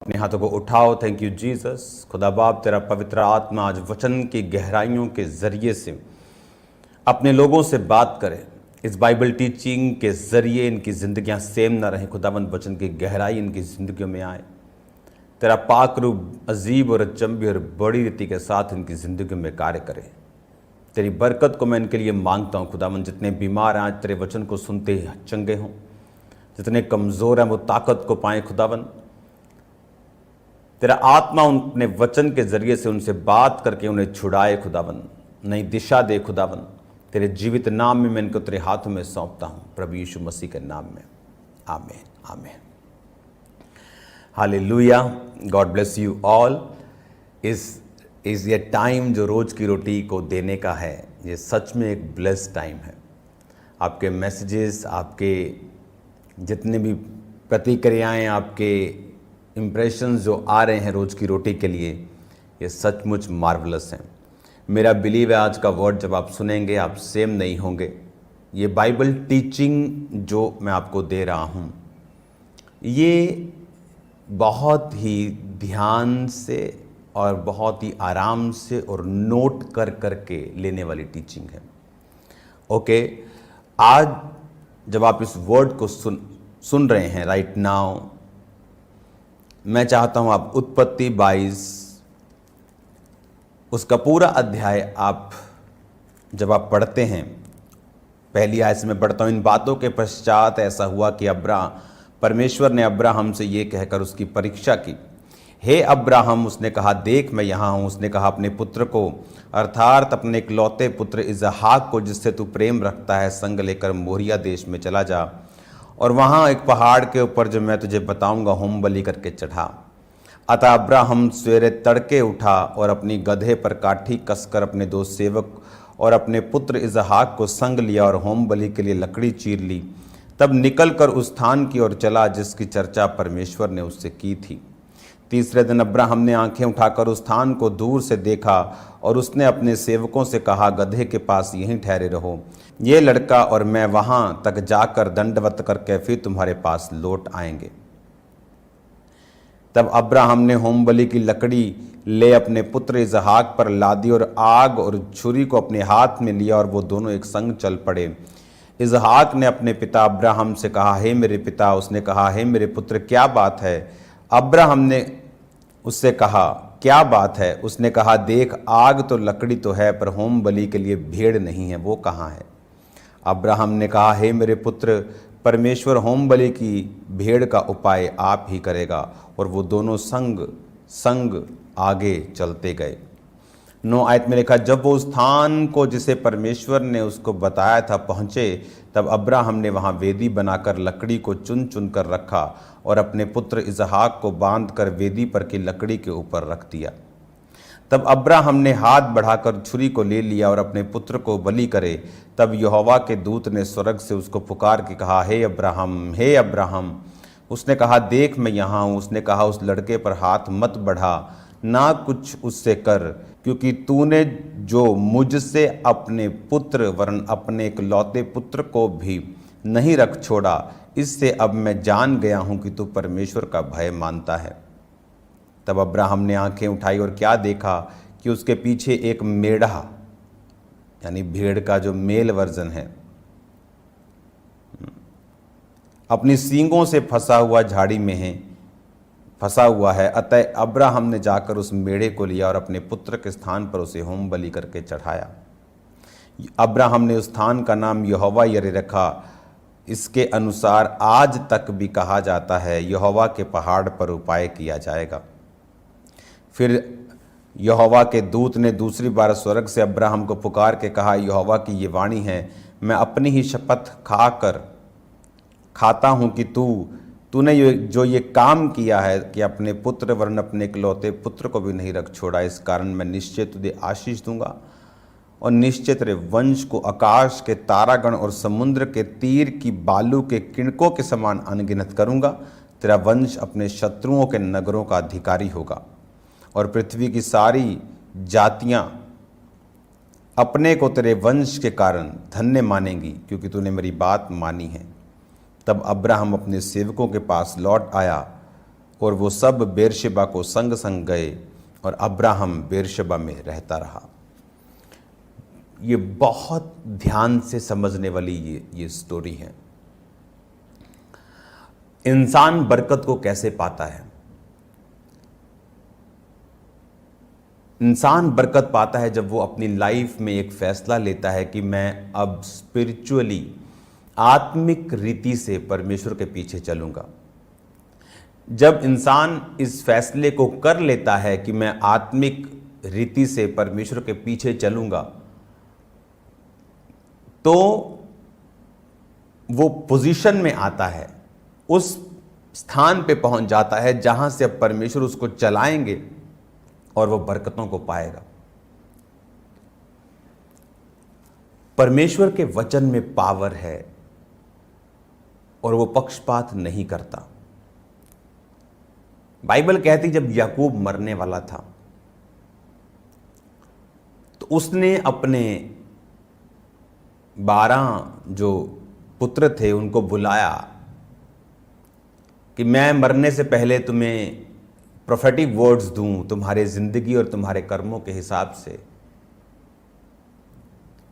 अपने हाथों को उठाओ। Thank you Jesus. खुदा बाप, तेरा पवित्र आत्मा आज वचन की गहराइयों के जरिए से अपने लोगों से बात करे। इस बाइबल टीचिंग के जरिए इनकी जिंदगियां सेम ना रहें। खुदावंद वचन की गहराई इनकी जिंदगियों में आए। तेरा पाक रूप अजीब और अचंभी और बड़ी रीति के साथ इनकी जिंदगियों में कार्य करे। तेरी बरकत को मैं इनके लिए मांगता हूँ खुदावंद। जितने बीमार हैं आज तेरे वचन को सुनते ही चंगे हों, जितने कमज़ोर हैं वो ताकत को पाएं खुदावंद। तेरा आत्मा अपने वचन के जरिए से उनसे बात करके उन्हें छुड़ाए खुदावंद, नई दिशा दे खुदावंद। तेरे जीवित नाम में मैं इनको तेरे हाथों में सौंपता हूँ, प्रभु यीशु मसीह के नाम में, आमीन आमीन। Hallelujah. God bless you all. इस ये टाइम जो रोज़ की रोटी को देने का है, ये सच में एक ब्लेस्ड टाइम है। आपके मैसेजेस, आपके जितने भी प्रतिक्रियाएं, आपके इम्प्रेशंस जो आ रहे हैं रोज़ की रोटी के लिए, ये सचमुच मार्वलस हैं। मेरा बिलीव है आज का वर्ड जब आप सुनेंगे आप सेम नहीं होंगे। ये बाइबल टीचिंग जो मैं आपको दे रहा हूँ, ये बहुत ही ध्यान से और बहुत ही आराम से और नोट कर करके लेने वाली टीचिंग है। ओके, आज जब आप इस वर्ड को सुन रहे हैं राइट नाउ, मैं चाहता हूं आप उत्पत्ति 22 उसका पूरा अध्याय आप जब आप पढ़ते हैं, पहली आयत से मैं पढ़ता हूं। इन बातों के पश्चात ऐसा हुआ कि परमेश्वर ने अब्राहम से ये कहकर उसकी परीक्षा की, हे अब्राहम, उसने कहा, देख मैं यहाँ हूँ। उसने कहा, अपने पुत्र को अर्थात अपने इकलौते पुत्र इसहाक को जिससे तू प्रेम रखता है संग लेकर मोरिया देश में चला जा और वहाँ एक पहाड़ के ऊपर जो मैं तुझे बताऊंगा होम बलि करके चढ़ा। अतः अब्राहम सवेरे तड़के उठा और अपनी गधे पर काठी कसकर अपने दो सेवक और अपने पुत्र इसहाक को संग लिया और होम बलि के लिए लकड़ी चीर ली। तब निकलकर उस स्थान की ओर चला जिसकी चर्चा परमेश्वर ने उससे की थी। तीसरे दिन अब्राहम ने आंखें उठाकर उस स्थान को दूर से देखा और उसने अपने सेवकों से कहा, गधे के पास यहीं ठहरे रहो, ये लड़का और मैं वहां तक जाकर दंडवत करके फिर तुम्हारे पास लौट आएंगे। तब अब्राहम ने होम बलि की लकड़ी ले अपने पुत्र इसहाक पर लादी और आग और छुरी को अपने हाथ में लिया और वो दोनों एक संग चल पड़े। इसहाक ने अपने पिता अब्राहम से कहा, हे मेरे पिता। उसने कहा, हे मेरे पुत्र, क्या बात है? अब्राहम ने उससे कहा, क्या बात है? उसने कहा, देख, आग तो लकड़ी तो है, पर होम बलि के लिए भेड़ नहीं है, वो कहाँ है? अब्राहम ने कहा, हे मेरे पुत्र, परमेश्वर होम बलि की भेड़ का उपाय आप ही करेगा। और वो दोनों संग संग आगे चलते गए। 9 आयत में लिखा, जब वो स्थान को जिसे परमेश्वर ने उसको बताया था पहुँचे, तब अब्राहम ने वहाँ वेदी बनाकर लकड़ी को चुन चुन कर रखा और अपने पुत्र इसहाक को बांधकर वेदी पर की लकड़ी के ऊपर रख दिया। तब अब्राहम ने हाथ बढ़ाकर छुरी को ले लिया और अपने पुत्र को बलि करे। तब यहोवा के दूत ने स्वर्ग से उसको पुकार के कहा, हे अब्राहम, हे अब्राहम। उसने कहा, देख मैं यहाँ हूँ। उसने कहा, उस लड़के पर हाथ मत बढ़ा, ना कुछ उससे कर, क्योंकि तूने जो मुझसे अपने पुत्र वरन अपने इकलौते पुत्र को भी नहीं रख छोड़ा, इससे अब मैं जान गया हूँ कि तू परमेश्वर का भय मानता है। तब अब्राहम ने आंखें उठाई और क्या देखा कि उसके पीछे एक मेढ़ा, यानी भेड़ का जो मेल वर्जन है, अपनी सींगों से फंसा हुआ है। अतः अब्राहम ने जाकर उस मेढ़े को लिया और अपने पुत्र के स्थान पर उसे होम बलि करके चढ़ाया। अब्राहम ने उस स्थान का नाम यहोवा यरे रखा। इसके अनुसार आज तक भी कहा जाता है, यहोवा के पहाड़ पर उपाय किया जाएगा। फिर यहोवा के दूत ने दूसरी बार स्वर्ग से अब्राहम को पुकार के कहा, यहोवा की ये वाणी है, मैं अपनी ही शपथ खाता हूँ कि तूने जो ये काम किया है कि अपने पुत्र वरन अपने इकलौते पुत्र को भी नहीं रख छोड़ा, इस कारण मैं निश्चय तुझे आशीष दूंगा और निश्चय तेरे वंश को आकाश के तारागण और समुद्र के तीर की बालू के किणकों के समान अनगिनत करूंगा। तेरा वंश अपने शत्रुओं के नगरों का अधिकारी होगा और पृथ्वी की सारी जातियां अपने को तेरे वंश के कारण धन्य मानेंगी, क्योंकि तूने मेरी बात मानी है। तब अब्राहम अपने सेवकों के पास लौट आया और वो सब बेरशेबा को संग संग गए और अब्राहम बेरशेबा में रहता रहा। ये बहुत ध्यान से समझने वाली ये स्टोरी है। इंसान बरकत को कैसे पाता है? इंसान बरकत पाता है जब वो अपनी लाइफ में एक फैसला लेता है कि मैं अब स्पिरिचुअली, आत्मिक रीति से परमेश्वर के पीछे चलूंगा। जब इंसान इस फैसले को कर लेता है कि मैं आत्मिक रीति से परमेश्वर के पीछे चलूंगा, तो वो पोजीशन में आता है, उस स्थान पे पहुंच जाता है जहां से अब परमेश्वर उसको चलाएंगे और वो बरकतों को पाएगा। परमेश्वर के वचन में पावर है और वो पक्षपात नहीं करता। बाइबल कहती जब याकूब मरने वाला था तो उसने अपने 12 जो पुत्र थे उनको बुलाया कि मैं मरने से पहले तुम्हें प्रोफेटिक वर्ड्स दूं तुम्हारे जिंदगी और तुम्हारे कर्मों के हिसाब से।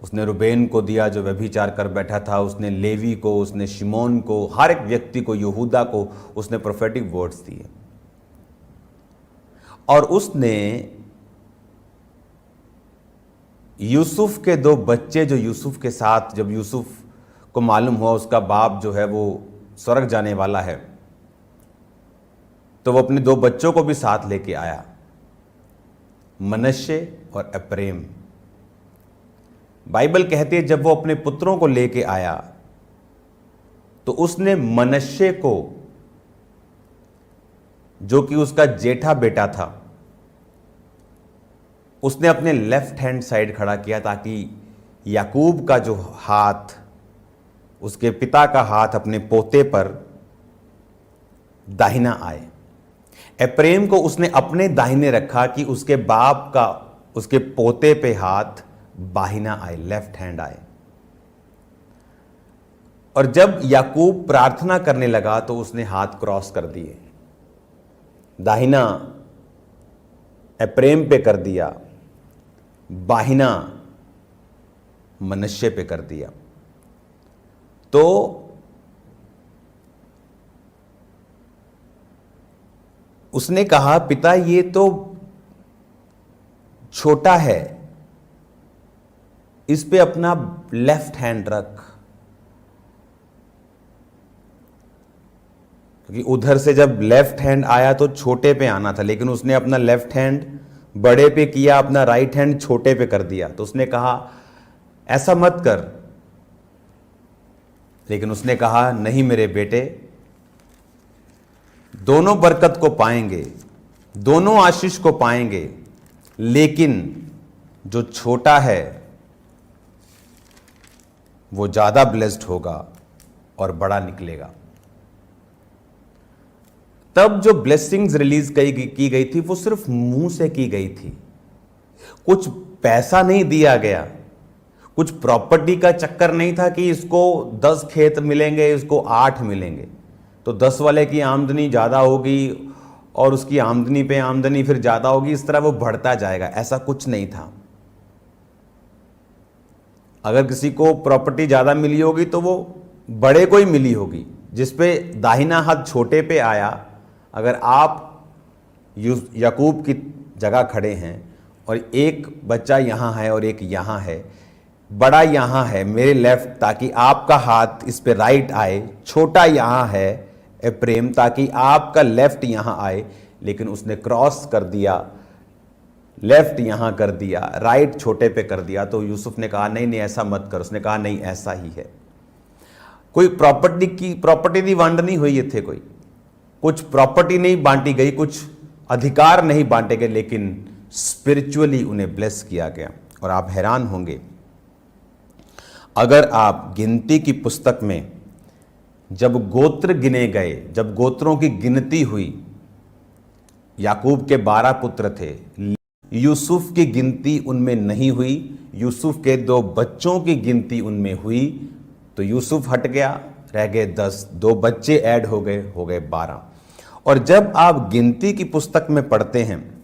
उसने रुबेन को दिया जो व्यभिचार कर बैठा था, उसने लेवी को, उसने शिमोन को, हर एक व्यक्ति को, यहूदा को उसने प्रोफेटिक वर्ड्स दिए। और उसने यूसुफ के 2 बच्चे जो यूसुफ के साथ, जब यूसुफ को मालूम हुआ उसका बाप जो है वो स्वर्ग जाने वाला है, तो वो अपने 2 बच्चों को भी साथ लेके आया, मनश्शे और एप्रेम। बाइबल कहती है जब वो अपने पुत्रों को लेके आया तो उसने मनश्शे को, जो कि उसका जेठा बेटा था, उसने अपने लेफ्ट हैंड साइड खड़ा किया ताकि याकूब का जो हाथ, उसके पिता का हाथ अपने पोते पर दाहिना आए। एप्रेम को उसने अपने दाहिने रखा कि उसके बाप का, उसके पोते पे हाथ बाहिना आए, लेफ्ट हैंड आए। और जब याकूब प्रार्थना करने लगा तो उसने हाथ क्रॉस कर दिए, दाहिना एप्रेम पे कर दिया, बाहिना मनश्शे पे कर दिया। तो उसने कहा पिता ये तो छोटा है, इस पे अपना लेफ्ट हैंड रख, क्योंकि उधर से जब लेफ्ट हैंड आया तो छोटे पे आना था, लेकिन उसने अपना लेफ्ट हैंड बड़े पे किया, अपना राइट हैंड छोटे पे कर दिया। तो उसने कहा ऐसा मत कर, लेकिन उसने कहा नहीं मेरे बेटे, दोनों बरकत को पाएंगे, दोनों आशीष को पाएंगे, लेकिन जो छोटा है वो ज्यादा ब्लेस्ड होगा और बड़ा निकलेगा। तब जो ब्लेसिंग्स रिलीज की गई थी वो सिर्फ मुंह से की गई थी, कुछ पैसा नहीं दिया गया, कुछ प्रॉपर्टी का चक्कर नहीं था कि इसको 10 खेत मिलेंगे, इसको 8 मिलेंगे, तो 10 वाले की आमदनी ज़्यादा होगी और उसकी आमदनी पे आमदनी फिर ज़्यादा होगी, इस तरह वो बढ़ता जाएगा। ऐसा कुछ नहीं था। अगर किसी को प्रॉपर्टी ज़्यादा मिली होगी तो वो बड़े को ही मिली होगी, जिसपे दाहिना हाथ छोटे पे आया। अगर आप याकूब की जगह खड़े हैं और एक बच्चा यहाँ है और एक यहाँ है, बड़ा यहाँ है मेरे लेफ्ट ताकि आपका हाथ इस पे राइट आए, छोटा यहाँ है एप्रेम ताकि आपका लेफ्ट यहाँ आए, लेकिन उसने क्रॉस कर दिया, लेफ्ट यहाँ कर दिया, राइट छोटे पे कर दिया। तो यूसुफ ने कहा नहीं नहीं ऐसा मत कर, उसने कहा नहीं ऐसा ही है। कोई प्रॉपर्टी की वंड नहीं हुई थे, कोई कुछ प्रॉपर्टी नहीं बांटी गई, कुछ अधिकार नहीं बांटे गए, लेकिन स्पिरिचुअली उन्हें ब्लेस किया गया। और आप हैरान होंगे अगर आप गिनती की पुस्तक में जब गोत्र गिने गए, जब गोत्रों की गिनती हुई, याकूब के 12 पुत्र थे, यूसुफ की गिनती उनमें नहीं हुई, यूसुफ के 2 बच्चों की गिनती उनमें हुई, तो यूसुफ हट गया, रह गए 10, 2 बच्चे ऐड हो गए 12। और जब आप गिनती की पुस्तक में पढ़ते हैं,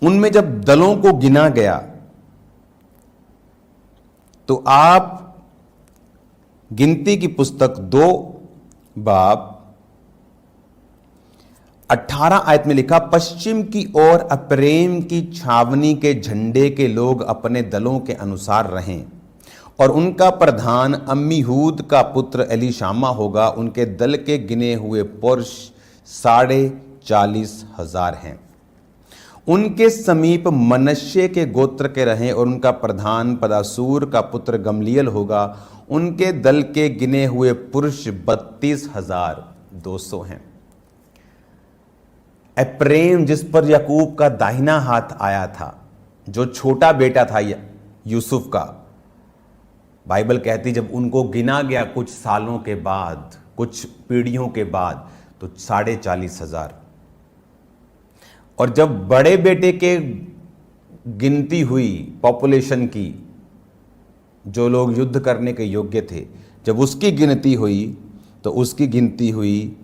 उनमें जब दलों को गिना गया तो आप गिनती की पुस्तक 2 बाब 18 आयत में लिखा, पश्चिम की ओर अप्रेम की छावनी के झंडे के लोग अपने दलों के अनुसार रहें, और उनका प्रधान अम्मीहूद का पुत्र एलीशामा होगा। उनके दल के गिने हुए पुरुष 40,500 हैं। उनके समीप मनश्शे के गोत्र के रहें, और उनका प्रधान पदासूर का पुत्र गमलीएल होगा। उनके दल के गिने हुए पुरुष 32,200 हैं। एप्रेम, जिस पर याकूब का दाहिना हाथ आया था, जो छोटा बेटा था यूसुफ का, बाइबल कहती जब उनको गिना गया कुछ सालों के बाद, कुछ पीढ़ियों के बाद, तो 40,500। और जब बड़े बेटे के गिनती हुई पॉपुलेशन की, जो लोग युद्ध करने के योग्य थे, जब उसकी गिनती हुई तो उसकी गिनती हुई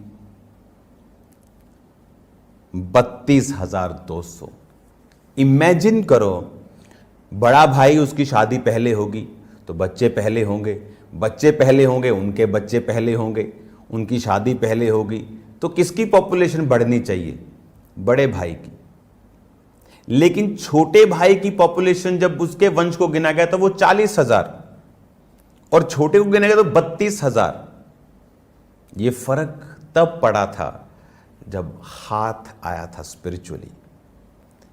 32,200। इमेजिन करो, बड़ा भाई उसकी शादी पहले होगी तो बच्चे पहले होंगे, बच्चे पहले होंगे, उनके बच्चे पहले होंगे, उनकी शादी पहले होगी, तो किसकी पॉपुलेशन बढ़नी चाहिए? बड़े भाई की। लेकिन छोटे भाई की पॉपुलेशन जब उसके वंश को गिना गया तो वो 40,000, और छोटे को गिना गया तो 32,000। ये फर्क तब पड़ा था जब हाथ आया था स्पिरिचुअली।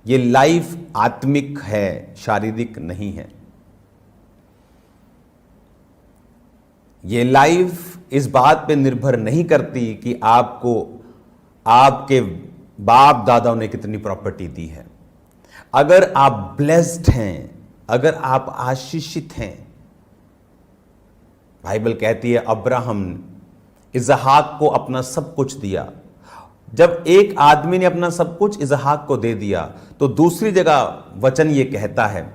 ये लाइफ आत्मिक है, शारीरिक नहीं है। ये लाइफ इस बात पे निर्भर नहीं करती कि आपको आपके बाप दादाओं ने कितनी प्रॉपर्टी दी है। अगर आप ब्लेस्ड हैं, अगर आप आशीषित हैं, बाइबल कहती है अब्राहम इसहाक को अपना सब कुछ दिया। जब एक आदमी ने अपना सब कुछ इसहाक को दे दिया, तो दूसरी जगह वचन ये कहता है,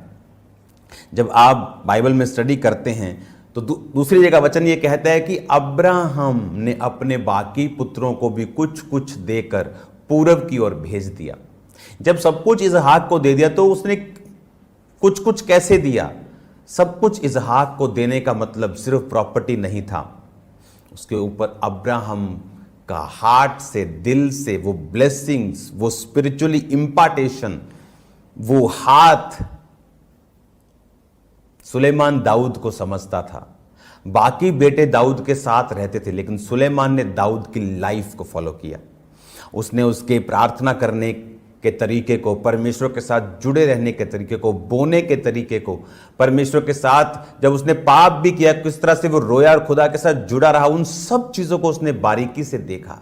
जब आप बाइबल में स्टडी करते हैं तो दूसरी जगह वचन ये कहता है कि अब्राहम ने अपने बाकी पुत्रों को भी कुछ कुछ देकर पूरब की ओर भेज दिया। जब सब कुछ इसहाक को दे दिया तो उसने कुछ कुछ कैसे दिया? सब कुछ इसहाक को देने का मतलब सिर्फ प्रॉपर्टी नहीं था, उसके ऊपर अब्राहम का हार्ट से, दिल से वो ब्लेसिंग्स, वो स्पिरिचुअली इंपार्टेशन, वो हाथ सुलेमान दाऊद को समझता था। बाकी बेटे दाऊद के साथ रहते थे, लेकिन सुलेमान ने दाऊद की लाइफ को फॉलो किया। उसने उसके प्रार्थना करने के तरीके को, परमेश्वर के साथ जुड़े रहने के तरीके को, बोने के तरीके को, परमेश्वर के साथ जब उसने पाप भी किया किस तरह से वो रोया और खुदा के साथ जुड़ा रहा, उन सब चीजों को उसने बारीकी से देखा।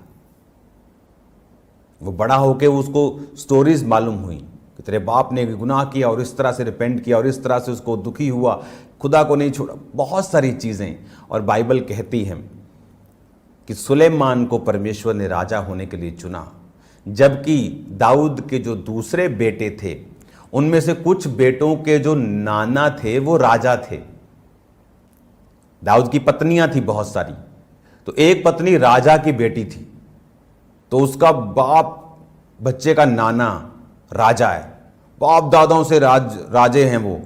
वो बड़ा होके उसको स्टोरीज मालूम हुई कि तेरे बाप ने गुनाह किया और इस तरह से रिपेंट किया और इस तरह से उसको दुखी हुआ, खुदा को नहीं छोड़ा, बहुत सारी चीजें। और बाइबल कहती है कि सुलेमान को परमेश्वर ने राजा होने के लिए चुना, जबकि दाऊद के जो दूसरे बेटे थे उनमें से कुछ बेटों के जो नाना थे वो राजा थे। दाऊद की पत्नियां थी बहुत सारी, तो एक पत्नी राजा की बेटी थी, तो उसका बाप बच्चे का नाना राजा है, बाप दादाओं से राजे हैं, वो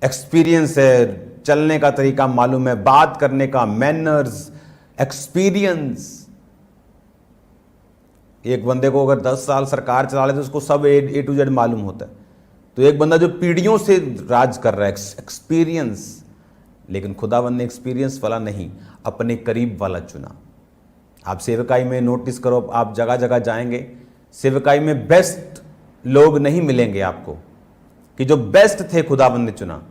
एक्सपीरियंस है, चलने का तरीका मालूम है, बात करने का मैनर्स, एक्सपीरियंस। एक बंदे को अगर 10 साल सरकार चला ले तो उसको सब A to Z मालूम होता है। तो एक बंदा जो पीढ़ियों से राज कर रहा है, एक्सपीरियंस। लेकिन खुदावंद ने एक्सपीरियंस वाला नहीं, अपने करीब वाला चुना। आप सेवकाई में नोटिस करो, आप जगह जगह जाएंगे, सेवकाई में बेस्ट लोग नहीं मिलेंगे आपको कि जो बेस्ट थे खुदावंद ने चुना।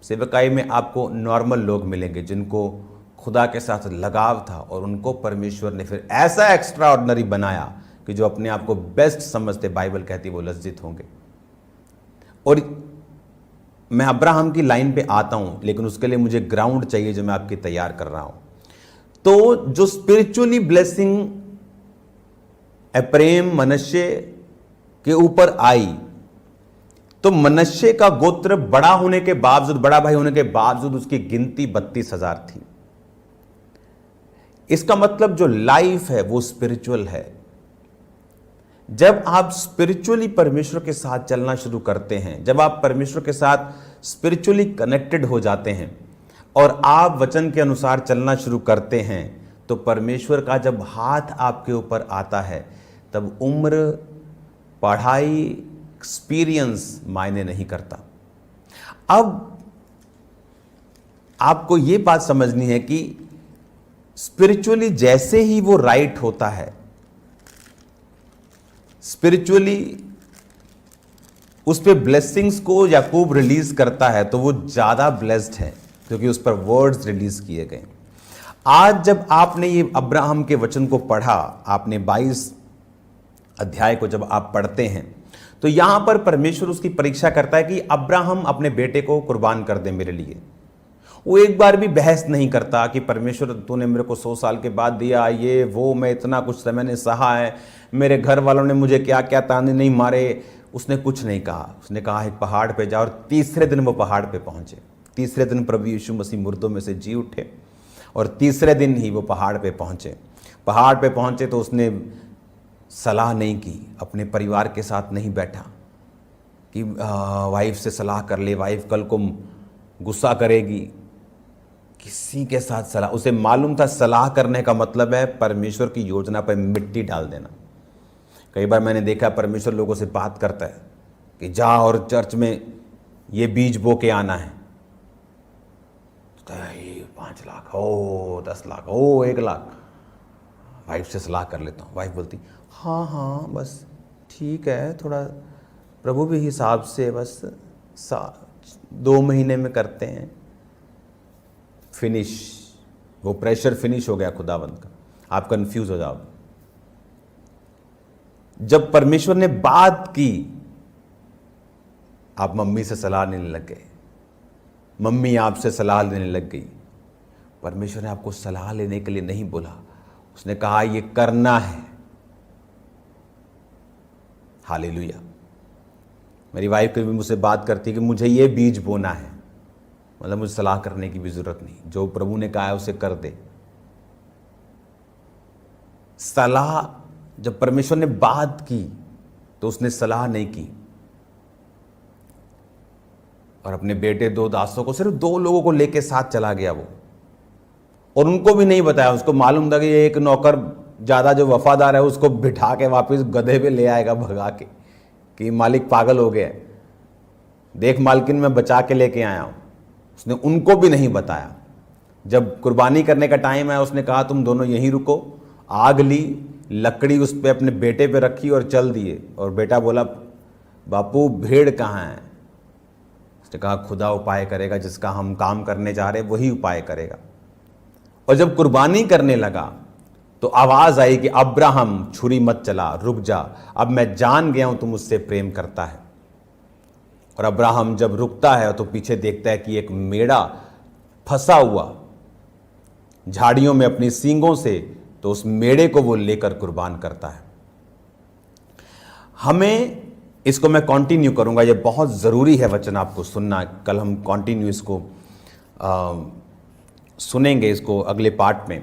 सेवकाई में आपको नॉर्मल लोग मिलेंगे जिनको खुदा के साथ लगाव था, और उनको परमेश्वर ने फिर ऐसा एक्स्ट्रा ऑर्डिनरी बनाया कि जो अपने आप को बेस्ट समझते, बाइबल कहती वो लज्जित होंगे। और मैं अब्राहम की लाइन पे आता हूं, लेकिन उसके लिए मुझे ग्राउंड चाहिए जो मैं आपकी तैयार कर रहा हूं। तो जो स्पिरिचुअली ब्लेसिंग एप्रेम मनश्शे के ऊपर आई, तो मनश्शे का गोत्र बड़ा होने के बावजूद, बड़ा भाई होने के बावजूद उसकी गिनती 32,000 थी। इसका मतलब जो लाइफ है वो स्पिरिचुअल है। जब आप स्पिरिचुअली परमेश्वर के साथ चलना शुरू करते हैं, जब आप परमेश्वर के साथ स्पिरिचुअली कनेक्टेड हो जाते हैं और आप वचन के अनुसार चलना शुरू करते हैं, तो परमेश्वर का जब हाथ आपके ऊपर आता है, तब उम्र, पढ़ाई, एक्सपीरियंस मायने नहीं करता। अब आपको ये बात समझनी है कि स्पिरिचुअली जैसे ही वो राइट होता है, स्पिरिचुअली उस पे ब्लेसिंग्स को याकूब रिलीज करता है, तो वो ज्यादा ब्लेस्ड है क्योंकि उस पर वर्ड्स रिलीज किए गए। आज जब आपने ये अब्राहम के वचन को पढ़ा, आपने 22 अध्याय को जब आप पढ़ते हैं, तो यहां पर परमेश्वर उसकी परीक्षा करता है कि अब्राहम अपने बेटे को कुर्बान कर दे मेरे लिए। वो एक बार भी बहस नहीं करता कि परमेश्वर तूने मेरे को 100 साल के बाद दिया, ये वो, मैं इतना कुछ समय ने सहा है, मेरे घर वालों ने मुझे क्या क्या ताने नहीं मारे। उसने कुछ नहीं कहा। उसने कहा एक पहाड़ पे जाओ, और तीसरे दिन वो पहाड़ पे पहुंचे। तीसरे दिन प्रभु यीशु मसीह मुर्दों में से जी उठे और तीसरे दिन ही वो पहाड़ पे पहुंचे। पहाड़ पे पहुंचे तो उसने सलाह नहीं की, अपने परिवार के साथ नहीं बैठा कि वाइफ से सलाह कर ले, वाइफ कल को गुस्सा करेगी। किसी के साथ सलाह, उसे मालूम था सलाह करने का मतलब है परमेश्वर की योजना पर मिट्टी डाल देना। कई बार मैंने देखा परमेश्वर लोगों से बात करता है कि जा और चर्च में ये बीज बो के आना है। तो 5 लाख हो, 10 लाख हो, 1 लाख। वाइफ से सलाह कर लेता हूँ। वाइफ बोलती हाँ हाँ बस ठीक है, थोड़ा प्रभु भी हिसाब से बस 2 महीने में करते हैं। फिनिश, वो प्रेशर फिनिश हो गया खुदावंत का। आप कंफ्यूज हो जाओ। जब परमेश्वर ने बात की, आप मम्मी से सलाह लेने लग गए, मम्मी आपसे सलाह लेने लग गई। परमेश्वर ने आपको सलाह लेने के लिए नहीं बोला, उसने कहा ये करना है। हालेलुया। मेरी वाइफ कभी मुझसे बात करती है कि मुझे ये बीज बोना है, मतलब मुझे सलाह करने की भी जरूरत नहीं, जो प्रभु ने कहा है उसे कर दे। सलाह, जब परमेश्वर ने बात की तो उसने सलाह नहीं की। और अपने बेटे 2 दासों को, सिर्फ 2 लोगों को लेके साथ चला गया वो, और उनको भी नहीं बताया। उसको मालूम था कि ये एक नौकर ज्यादा जो वफादार है उसको बिठा के वापस गधे पे ले आएगा भगा के, कि मालिक पागल हो गया, देख मालकिन मैं बचा के लेके आया हूं। उसने उनको भी नहीं बताया। जब कुर्बानी करने का टाइम आया, उसने कहा तुम दोनों यहीं रुको। आग ली, लकड़ी उस पे अपने बेटे पे रखी और चल दिए। और बेटा बोला बापू भेड़ कहाँ है? उसने कहा खुदा उपाय करेगा, जिसका हम काम करने जा रहे वही उपाय करेगा। और जब कुर्बानी करने लगा तो आवाज आई कि अब्राहम छुरी मत चला, रुक जा, अब मैं जान गया हूं तू मुझसे प्रेम करता है। और अब्राहम जब रुकता है तो पीछे देखता है कि एक मेढ़ा फंसा हुआ झाड़ियों में अपनी सींगों से, तो उस मेढ़े को वो लेकर कुर्बान करता है। हमें, इसको मैं कंटिन्यू करूंगा, ये बहुत ज़रूरी है वचन आपको सुनना। कल हम कंटिन्यू इसको सुनेंगे, इसको अगले पार्ट में।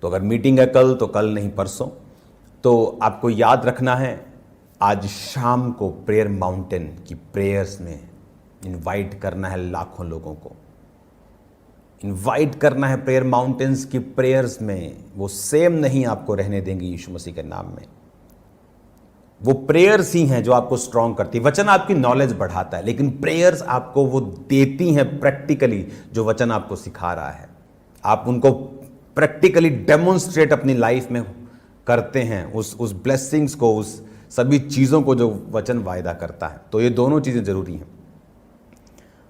तो अगर मीटिंग है कल तो कल, नहीं परसों। तो आपको याद रखना है, आज शाम को प्रेयर माउंटेन की प्रेयर्स में इनवाइट करना है लाखों लोगों को। इनवाइट करना है प्रेयर माउंटेन्स की प्रेयर्स में। वो सेम नहीं आपको रहने देंगे यीशु मसीह के नाम में। वो प्रेयर्स ही हैं जो आपको स्ट्रांग करती है। वचन आपकी नॉलेज बढ़ाता है, लेकिन प्रेयर्स आपको वो देती हैं प्रैक्टिकली, जो वचन आपको सिखा रहा है। आप उनको प्रैक्टिकली डेमोन्स्ट्रेट अपनी लाइफ में करते हैं, उस ब्लेसिंग्स को, उस सभी चीज़ों को जो वचन वायदा करता है। तो ये दोनों चीज़ें ज़रूरी हैं।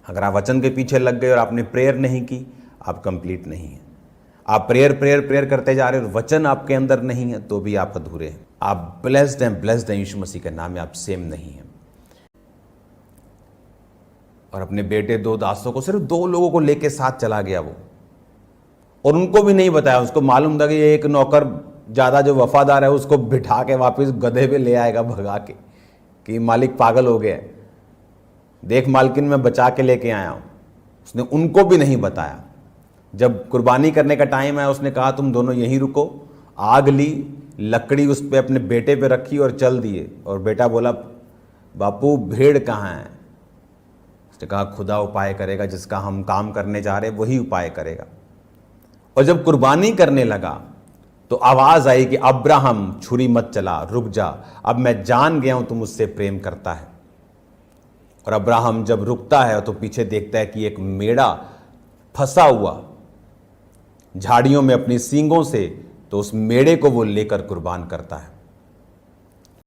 अगर आप वचन के पीछे लग गए और आपने प्रेयर नहीं की, आप कंप्लीट नहीं हैं। आप प्रेयर प्रेयर प्रेयर करते जा रहे हो, वचन आपके अंदर नहीं है, तो भी आप अधूरे हैं। आप ब्लेस्ड हैं यीशु मसीह के नाम में, आप सेम नहीं हैं। और अपने बेटे 2 दासों को, सिर्फ 2 लोगों को लेके साथ चला गया वो, और उनको भी नहीं बताया। उसको मालूम था कि ये एक नौकर ज्यादा जो वफादार है उसको बिठा के वापस गधे पे ले आएगा भगा के, कि मालिक पागल हो गया, देख मालकिन मैं बचा के लेके आया हूं। उसने उनको भी नहीं बताया। जब कुर्बानी करने का टाइम आया उसने कहा तुम दोनों यहीं रुको। आग ली, लकड़ी उस पे अपने बेटे पे रखी और चल दिए। और बेटा बोला बापू भेड़ कहाँ है? उसने कहा खुदा उपाय करेगा, जिसका हम काम करने जा रहे वही उपाय करेगा। और जब कुर्बानी करने लगा तो आवाज आई कि अब्राहम छुरी मत चला, रुक जा, अब मैं जान गया हूं तू मुझसे प्रेम करता है। और अब्राहम जब रुकता है तो पीछे देखता है कि एक मेढ़ा फंसा हुआ झाड़ियों में अपनी सींगों से, तो उस मेढ़े को वो लेकर कुर्बान करता है।